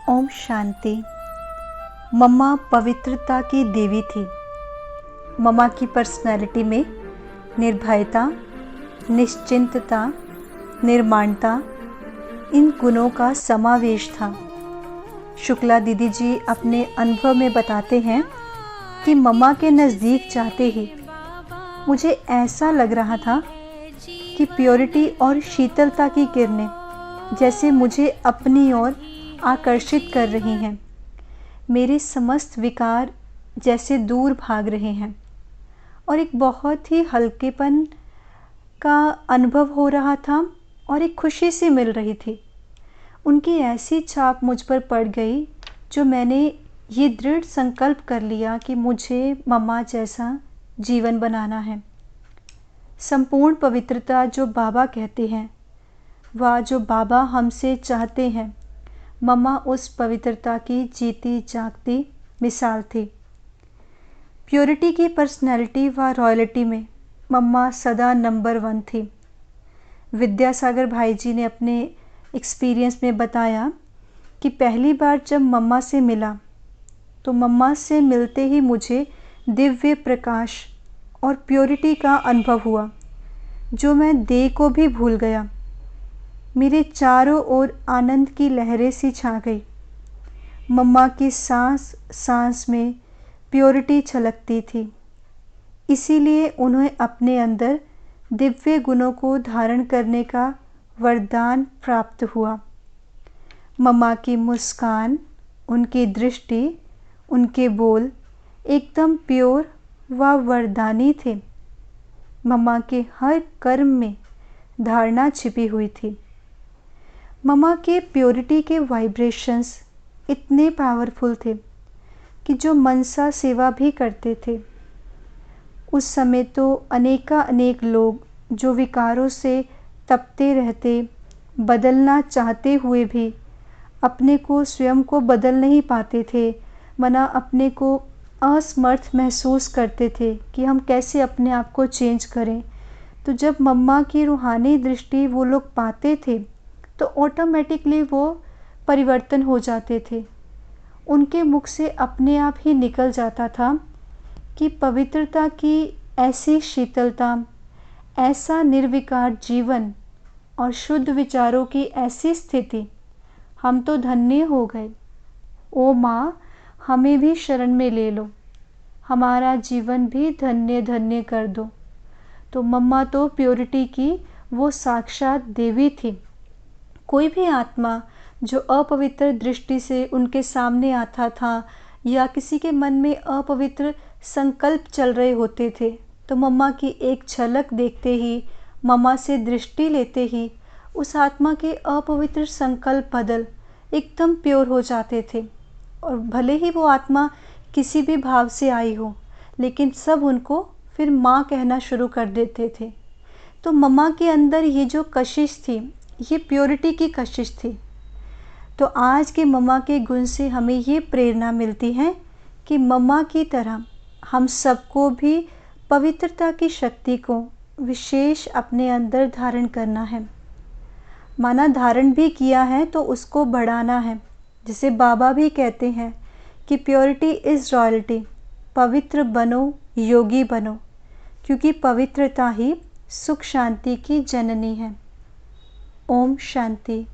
ओम शांति। मम्मा पवित्रता की देवी थी। मम्मा की पर्सनैलिटी में निर्भयता, निश्चिंतता, निर्माणता, इन गुणों का समावेश था। शुक्ला दीदी जी अपने अनुभव में बताते हैं कि मम्मा के नज़दीक जाते ही मुझे ऐसा लग रहा था कि प्योरिटी और शीतलता की किरणें जैसे मुझे अपनी ओर आकर्षित कर रही हैं। मेरे समस्त विकार जैसे दूर भाग रहे हैं और एक बहुत ही हल्केपन का अनुभव हो रहा था और एक खुशी सी मिल रही थी। उनकी ऐसी छाप मुझ पर पड़ गई जो मैंने ये दृढ़ संकल्प कर लिया कि मुझे मम्मा जैसा जीवन बनाना है। संपूर्ण पवित्रता जो बाबा कहते हैं, वह जो बाबा हमसे चाहते हैं, मम्मा उस पवित्रता की जीती जागती मिसाल थी। प्योरिटी की पर्सनैलिटी व रॉयल्टी में मम्मा सदा नंबर 1 थी। विद्यासागर भाई जी ने अपने एक्सपीरियंस में बताया कि पहली बार जब मम्मा से मिला तो मम्मा से मिलते ही मुझे दिव्य प्रकाश और प्योरिटी का अनुभव हुआ जो मैं देह को भी भूल गया। मेरे चारों ओर आनंद की लहरें सी छा गई। मम्मा की सांस सांस में प्योरिटी छलकती थी, इसीलिए उन्हें अपने अंदर दिव्य गुणों को धारण करने का वरदान प्राप्त हुआ। मम्मा की मुस्कान, उनकी दृष्टि, उनके बोल एकदम प्योर व वरदानी थे। मम्मा के हर कर्म में धारणा छिपी हुई थी। मम्मा के प्योरिटी के वाइब्रेशंस इतने पावरफुल थे कि जो मनसा सेवा भी करते थे। उस समय तो अनेक लोग जो विकारों से तपते रहते, बदलना चाहते हुए भी अपने को स्वयं को बदल नहीं पाते थे, मना अपने को असमर्थ महसूस करते थे कि हम कैसे अपने आप को चेंज करें। तो जब मम्मा की रूहानी दृष्टि वो लोग पाते थे तो ऑटोमेटिकली वो परिवर्तन हो जाते थे। उनके मुख से अपने आप ही निकल जाता था कि पवित्रता की ऐसी शीतलता, ऐसा निर्विकार जीवन और शुद्ध विचारों की ऐसी स्थिति, हम तो धन्य हो गए। ओ माँ, हमें भी शरण में ले लो, हमारा जीवन भी धन्य धन्य कर दो। तो मम्मा तो प्योरिटी की वो साक्षात देवी थी। कोई भी आत्मा जो अपवित्र दृष्टि से उनके सामने आता था या किसी के मन में अपवित्र संकल्प चल रहे होते थे, तो मम्मा की एक झलक देखते ही, मम्मा से दृष्टि लेते ही उस आत्मा के अपवित्र संकल्प बदल एकदम प्योर हो जाते थे। और भले ही वो आत्मा किसी भी भाव से आई हो, लेकिन सब उनको फिर माँ कहना शुरू कर देते थे। तो मम्मा के अंदर ये जो कशिश थी, ये प्योरिटी की कशिश थी। तो आज के मम्मा के गुण से हमें ये प्रेरणा मिलती है कि मम्मा की तरह हम सबको भी पवित्रता की शक्ति को विशेष अपने अंदर धारण करना है। माना धारण भी किया है तो उसको बढ़ाना है। जिसे बाबा भी कहते हैं कि प्योरिटी इज़ रॉयल्टी, पवित्र बनो, योगी बनो, क्योंकि पवित्रता ही सुख शांति की जननी है। ओम शांति।